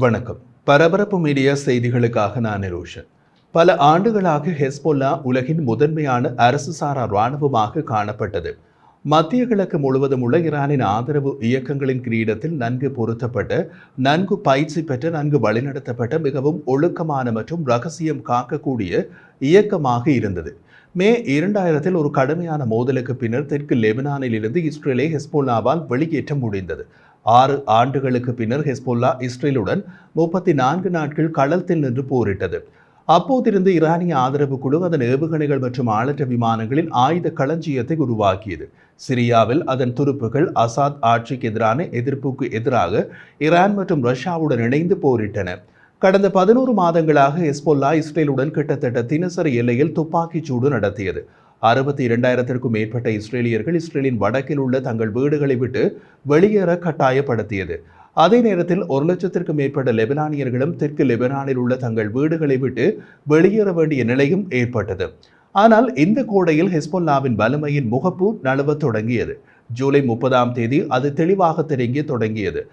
வணக்கம். பரபரப்பு மீடியா செய்திகளுக்காக நான் நிரோஷன். பல ஆண்டுகளாக ஹெஸ்பொல்லா உலகின் முதன்மையான அரசு சாரா இராணுவமாக காணப்பட்டது. மத்திய கிழக்கு முழுவதும் உள்ள ஈரானின் ஆதரவு இயக்கங்களின் கிரீடத்தில் நன்கு பொருத்தப்பட்ட, நன்கு பயிற்சி பெற்ற, நன்கு வழிநடத்தப்பட்ட, மிகவும் ஒழுக்கமான மற்றும் ரகசியம் காக்கக்கூடிய இயக்கமாக இருந்தது. மே 2000 ஒரு கடுமையான மோதலுக்கு பின்னர் தெற்கு லெபனானில் இருந்து இஸ்ரேலை ஹெஸ்பொல்லாவால் வெளியேற்ற முடிந்தது. 6 ஆண்டுகளுக்கு பின்னர் ஹெஸ்பொல்லா இஸ்ரேலுடன் 34 நாட்கள் களத்தில் நின்று போரிட்டது. அப்போதிருந்து ஈரானிய ஆதரவு குழு அதன் ஏவுகணைகள் மற்றும் ஆளற்ற விமானங்களின் ஆயுத களஞ்சியத்தை உருவாக்கியது. சிரியாவில் அதன் துருப்புகள் அசாத் ஆட்சிக்கு எதிரான எதிர்ப்புக்கு எதிராக ஈரான் மற்றும் ரஷ்யாவுடன் இணைந்து போரிட்டன. கடந்த 11 மாதங்களாக ஹெஸ்பொல்லா இஸ்ரேலுடன் கிட்டத்தட்ட தினசரி எல்லையில் துப்பாக்கிச் சூடு நடத்தியது. 62,000க்கும் மேற்பட்ட இஸ்ரேலியர்கள் இஸ்ரேலின் வடக்கில் உள்ள தங்கள் வீடுகளை விட்டு வெளியேற கட்டாயப்படுத்தியது. அதே நேரத்தில் 1,00,000க்கும் மேற்பட்ட லெபனானியர்களும் தெற்கு லெபனானில் உள்ள தங்கள் வீடுகளை விட்டு வெளியேற வேண்டிய நிலையும் ஏற்பட்டது. ஆனால் இந்த கோடையில் ஹெஸ்பொல்லாவின் வலிமையின் முகப்பு நழுவத் தொடங்கியது. ஜூலை 30 அது தெளிவாக தொடங்கியது.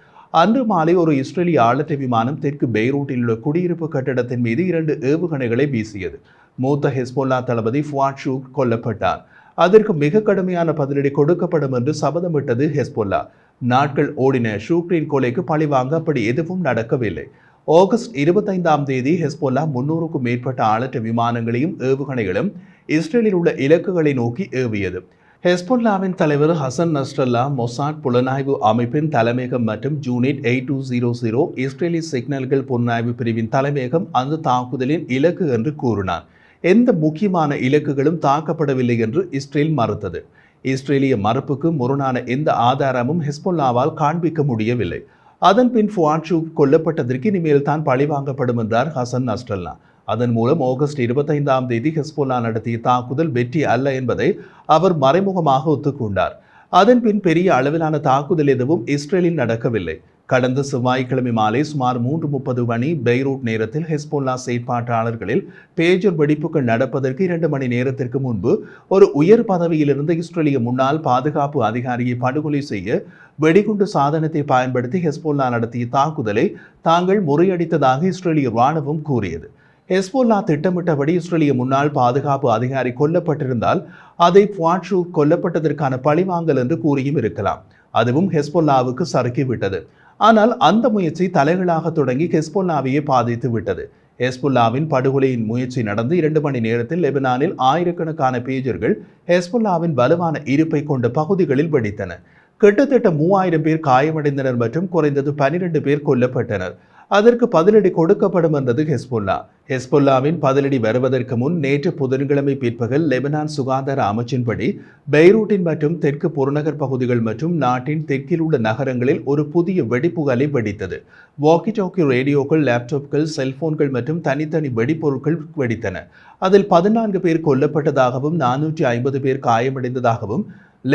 அன்று மாலை ஒரு இஸ்ரேலிய ஆளற்ற விமானம் தெற்கு பெய்ரூட்டில் உள்ள குடியிருப்பு கட்டடத்தின் மீது 2 ஏவுகணைகளை வீசியது. மூத்த ஹெஸ்பொல்லா தளபதி ஃபுவாட் ஷுக்ர் கொல்லப்பட்டார். அதற்கு மிக கடுமையான பதிலடி கொடுக்கப்படும் என்று சபதமிட்டது ஹெஸ்பொல்லா. நாட்கள் ஓடின. ஷுக்ரின் கொலைக்கு பழிவாங்க அப்படி எதுவும் நடக்கவில்லை. ஆகஸ்ட் 25 ஹெஸ்பொல்லா 300க்கும் மேற்பட்ட ஆளற்ற விமானங்களையும் ஏவுகணைகளும் இஸ்ரேலில் உள்ள இலக்குகளை நோக்கி ஏவியது. ஹெஸ்பொல்லாவின் தலைவர் ஹசன் நஸ்ரல்லா மொசாட் புலனாய்வு அமைப்பின் தலைமையகம் மற்றும் ஜூனிட் 8200 இஸ்ரேலி சிக்னல்கள் புலனாய்வு பிரிவின் தலைமையகம் அந்த தாக்குதலின் இலக்கு என்று கூறினார். எந்த முக்கியமான இலக்குகளும் தாக்கப்படவில்லை என்று இஸ்ரேல் மறுத்தது. இஸ்ரேலிய மறுப்புக்கு முரணான எந்த ஆதாரமும் ஹெஸ்பொல்லாவால் காண்பிக்க முடியவில்லை. அதன் பின் ஃபுவாட் ஷுக்ர் கொல்லப்பட்டதற்கு இனிமேல் தான் பழிவாங்கப்படும் என்றார் ஹசன் நஸ்ரல்லா. அதன் மூலம் ஆகஸ்ட் 25 ஹெஸ்பொல்லா நடத்திய தாக்குதல் வெற்றி அல்ல என்பதை அவர் மறைமுகமாக ஒத்துக்கொண்டார். அதன் பின் பெரிய அளவிலான தாக்குதல் எதுவும் இஸ்ரேலில் நடக்கவில்லை. கடந்த செவ்வாய்க்கிழமை மாலை சுமார் 3:30 மணி பெய்ரூட் நேரத்தில் ஹெஸ்பொல்லா செயற்பாட்டாளர்களில் பேஜர் வெடிப்புகள் நடப்பதற்கு 2 மணி நேரத்திற்கு முன்பு ஒரு உயர் பதவியில் இருந்த இஸ்ரேலிய முன்னாள் பாதுகாப்பு அதிகாரியை படுகொலை செய்ய வெடிகுண்டு சாதனத்தை பயன்படுத்தி ஹெஸ்பொல்லா நடத்திய தாக்குதலை தாங்கள் முறியடித்ததாக இஸ்ரேலிய இராணுவம் கூறியது. ஹெஸ்பொல்லா திட்டமிட்டபடி இஸ்ரேலிய முன்னாள் பாதுகாப்பு அதிகாரி கொல்லப்பட்டிருந்தால் அதை ஃபுவாட் ஷுக்ர் கொல்லப்பட்டதற்கான பழிவாங்கல் என்று கூறியும் இருக்கலாம். அதுவும் ஹெஸ்பொல்லாவுக்கு சறுக்கிவிட்டது. ஆனால் அந்த முயற்சி தலைகளாக தொடங்கி ஹெஸ்பொல்லாவையே பாதித்து விட்டது. ஹெஸ்பொல்லாவின் படுகொலையின் முயற்சி நடந்து 2 மணி நேரத்தில் லெபனானில் ஆயிரக்கணக்கான பேஜர்கள் ஹெஸ்பொல்லாவின் வலுவான இருப்பை கொண்ட பகுதிகளில் வெடித்தன. கிட்டத்தட்ட 3000 பேர் காயமடைந்தனர் மற்றும் குறைந்தது 12 பேர் கொல்லப்பட்டனர். அதற்கு பதிலடி கொடுக்கப்படும் என்றது ஹெஸ்பொல்லா. ஹெஸ்பொல்லாவின் பதிலடி வருவதற்கு முன் நேற்று புதன்கிழமை பிற்பகல் லெபனான் சுகாதார அமைச்சின்படி பெய்ரூட்டின் மற்றும் தெற்கு புறநகர் பகுதிகள் மற்றும் நாட்டின் தெற்கில் உள்ள நகரங்களில் ஒரு புதிய வெடிப்பு அலை வெடித்தது. வாக்கி டாக்கி ரேடியோக்கள், லேப்டாப்கள், செல்போன்கள் மற்றும் தனித்தனி வெடிப்பொருட்கள் வெடித்தன. அதில் 14 பேர் கொல்லப்பட்டதாகவும் 450 பேர் காயமடைந்ததாகவும்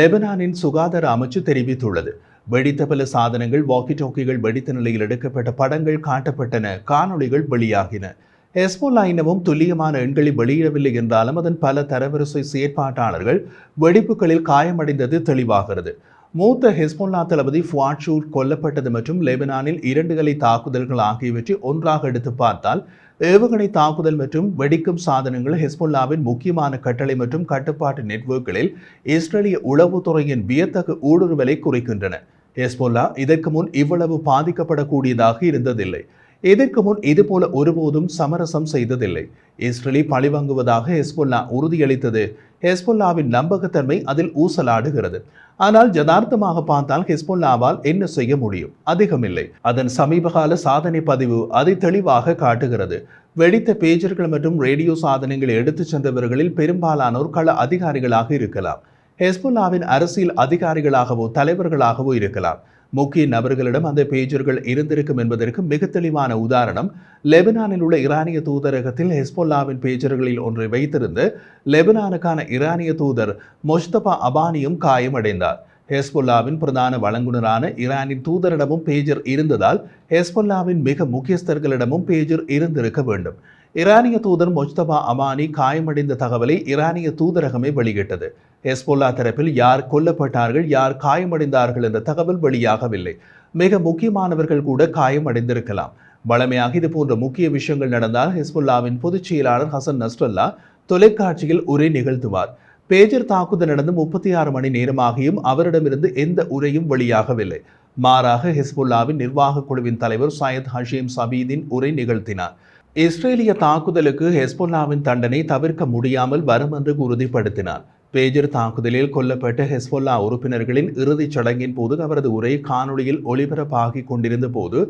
லெபனானின் சுகாதார அமைச்சு தெரிவித்துள்ளது. வெடித்த பல சாதனங்கள், வாக்கி டாக்கிகள் வெடித்த நிலையில் எடுக்கப்பட்ட படங்கள் காட்டப்பட்டன. காணொளிகள் வெளியாகின. ஹெஸ்பொல்லா இன்னமும் துல்லியமான எண்களை வெளியிடவில்லை என்றாலும் அதன் பல தரவரிசை செயற்பாட்டாளர்கள் வெடிப்புகளில் காயமடைந்தது தெளிவாகிறது. மூத்த ஹெஸ்பொல்லா தளபதி ஃபுவாட் ஷுக்ர் கொல்லப்பட்டது மற்றும் லெபனானில் 2 கலை தாக்குதல்கள் ஆகியவற்றை ஒன்றாக எடுத்து பார்த்தால் ஏவுகணை தாக்குதல் மற்றும் வெடிக்கும் சாதனங்கள் ஹெஸ்பொல்லாவின் முக்கியமான கட்டளை மற்றும் கட்டுப்பாட்டு நெட்வொர்க்குகளில் இஸ்ரேலிய உளவுத்துறையின் வியத்தகு ஊடுருவலை குறைக்கின்றன. ஹெஸ்பொல்லா இதற்கு முன் இவ்வளவு பாதிக்கப்படக்கூடியதாக இருந்ததில்லை. இதற்கு முன் இதுபோல ஒருபோதும் சமரசம் செய்ததில்லை. இஸ்ரேலை பழிவாங்குவதாக ஹெஸ்பொல்லா உறுதியளித்தது. ஹெஸ்பொல்லாவின் நம்பகத்தன்மை அதில் ஊசலாடுகிறது. ஆனால் யதார்த்தமாக பார்த்தால் ஹெஸ்பொல்லாவால் என்ன செய்ய முடியும்? அதிகமில்லை. அதன் சமீபகால சாதனை பதிவு அதை தெளிவாக காட்டுகிறது. வெடித்த பேஜர்கள் மற்றும் ரேடியோ சாதனங்களை எடுத்துச் சென்றவர்களில் பெரும்பாலானோர் கள அதிகாரிகளாக இருக்கலாம். ஹெஸ்பொல்லாவின் அரசியல் அதிகாரிகளாகவோ தலைவர்களாகவோ இருக்கலாம். முக்கிய நபர்களிடம் அந்த பேஜர்கள் இருந்திருக்கும் என்பதற்கு மிக தெளிவான உதாரணம் லெபனானில் உள்ள ஈரானிய தூதரகத்தில் ஹெஸ்பொல்லாவின் பேஜர்களில் ஒன்றை வைத்திருந்த லெபனானுக்கான ஈரானிய தூதர் மொஜ்தபா அபானியும் காயமடைந்தார். ஹெஸ்பொல்லாவின் பிரதான வழங்குனரான ஈரானின் தூதரிடமும் பேஜர் இருந்ததால் ஹெஸ்பொல்லாவின் மிக முக்கியஸ்தர்களிடமும் பேஜர் இருந்திருக்க வேண்டும். ஈரானிய தூதர் மொஜ்தபா அமானி காயமடைந்த தகவலை ஈரானிய தூதரகமே வெளியிட்டது. ஹெஸ்பொல்லா தரப்பில் யார் கொல்லப்பட்டார்கள், யார் காயமடைந்தார்கள் என்ற தகவல் வெளியாகவில்லை. மிக முக்கியமானவர்கள் கூட காயமடைந்திருக்கலாம். வழமையாக இதுபோன்ற முக்கிய விஷயங்கள் நடந்தால் ஹிஸ்புல்லாவின் பொதுச் செயலாளர் ஹசன் நஸ்ரல்லா தொலைக்காட்சியில் உரை நிகழ்த்துவார். பேஜர் தாக்குதல் நடந்து 36 மணி நேரமாகியும் அவரிடமிருந்து எந்த உரையும் வெளியாகவில்லை. மாறாக ஹிஸ்புல்லாவின் நிர்வாக குழுவின் தலைவர் சையத் ஹஷீம் சபீதின் உரை நிகழ்த்தினார். இஸ்ரேலிய தாக்குதலுக்கு ஹெஸ்பொல்லாவின் தண்டனை தவிர்க்க முடியாமல் வரும் என்று உறுதிப்படுத்தினார். பேஜர் தாக்குதலில் கொல்லப்பட்ட ஹெஸ்பொல்லா உறுப்பினர்களின் இறுதிச் சடங்கின் போது அவரது உரை காணொளியில் ஒளிபரப்பாகிக் கொண்டிருந்த போது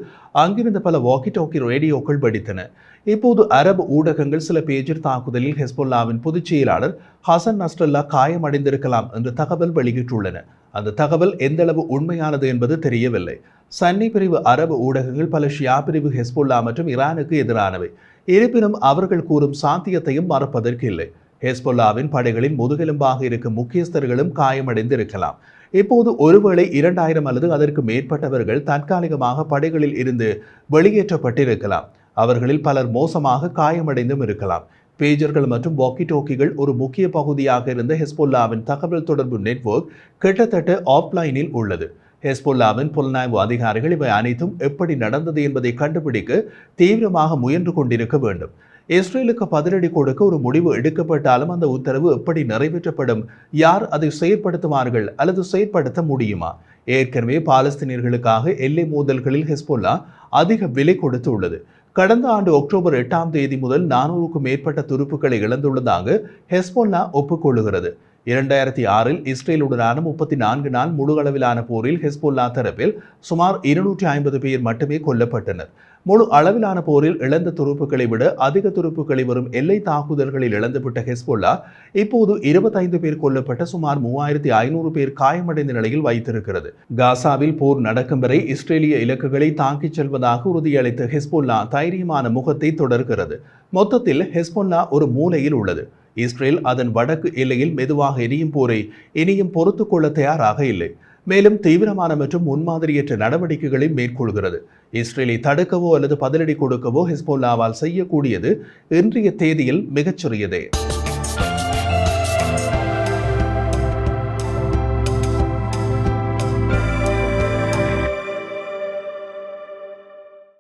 அங்கிருந்த பல வாக்கி டாக்கி ரேடியோக்கள் வெடித்தன. இப்போது அரபு ஊடகங்கள் சில பேஜர் தாக்குதலில் ஹெஸ்பொல்லாவின் பொதுச் செயலாளர் ஹசன் நஸ்ரல்லா காயமடைந்திருக்கலாம் என்று தகவல் வெளியிட்டுள்ளன. அந்த தகவல் எந்தளவு உண்மையானது என்பது தெரியவில்லை. சன்னி பிரிவு அரபு ஊடகங்கள் பல ஷியா பிரிவு ஹெஸ்பொல்லா மற்றும் ஈரானுக்கு எதிரானவை. இருப்பினும் அவர்கள் கூறும் சாத்தியத்தையும் மறப்பதற்கு இல்லை. ஹெஸ்பொல்லாவின் படைகளின் முதுகெலும்பாக இருக்கும் முக்கியஸ்தர்களும் காயமடைந்திருக்கலாம். இப்போது ஒருவேளை 2000 அல்லது அதற்கு மேற்பட்டவர்கள் தற்காலிகமாக படைகளில் இருந்து வெளியேற்றப்பட்டிருக்கலாம். அவர்களில் பலர் மோசமாக காயமடைந்தும் இருக்கலாம். பேஜர்கள் மற்றும் வாக்கி டோக்கிகள் ஒரு முக்கிய பகுதியாக இருந்த ஹெஸ்பொல்லாவின் தகவல் தொடர்பு நெட்வொர்க் கிட்டத்தட்ட ஆஃப்லைனில் உள்ளது. ஹெஸ்பொல்லாவின் புலனாய்வு அதிகாரிகள் இவை அனைத்தும் எப்படி நடந்தது என்பதை கண்டுபிடிக்க தீவிரமாக முயன்று கொண்டிருக்க வேண்டும். இஸ்ரேலுக்கு பதிலடி கொடுக்க ஒரு முடிவு எடுக்கப்பட்டாலும் அந்த உத்தரவு எப்படி நிறைவேற்றப்படும்? யார் அதை செயற்படுத்துவார்கள் அல்லது செயற்படுத்த முடியுமா? ஏற்கனவே பாலஸ்தீனியர்களுக்காக எல்லை மோதல்களில் ஹெஸ்பொல்லா அதிக விலை கொடுத்து உள்ளது. கடந்த ஆண்டு அக்டோபர் 8ஆம் தேதி முதல் 400க்கும் மேற்பட்ட துருப்புக்களை இழந்துள்ளதாக ஹெஸ்பொல்லா ஒப்புக்கொள்ளுகிறது. 2006இல் இஸ்ரேலுடனான 34 நாள் முழு அளவிலான போரில் ஹெஸ்பொல்லா தரப்பில் சுமார் 250 பேர் மட்டுமே கொல்லப்பட்டனர். முழு அளவிலான போரில் இழந்த துருப்புக்களை விட அதிக துருப்புக்களை வரும் எல்லை தாக்குதல்களில் இழந்துவிட்ட ஹெஸ்பொல்லா இப்போது 25 பேர் கொல்லப்பட்ட சுமார் 3500 பேர் காயமடைந்த நிலையில் வைத்திருக்கிறது. காசாவில் போர் நடக்கும் வரை இஸ்ரேலிய இலக்குகளை தாக்கிச் செல்வதாக உறுதியளித்த ஹெஸ்பொல்லா தைரியமான முகத்தை தொடர்கிறது. மொத்தத்தில் ஹெஸ்பொல்லா ஒரு மூலையில் உள்ளது. இஸ்ரேல் அதன் வடக்கு எல்லையில் மெதுவாக எரியும் போரை இனியும் பொறுத்து கொள்ள தயாராக இல்லை. மேலும் தீவிரமான மற்றும் முன்மாதிரியற்ற நடவடிக்கைகளை மேற்கொள்கிறது. இஸ்ரேலை தடுக்கவோ அல்லது பதிலடி கொடுக்கவோ ஹெஸ்பொல்லாவால் செய்யக்கூடியது இன்றைய தேதியில் மிகச்சிறியதே.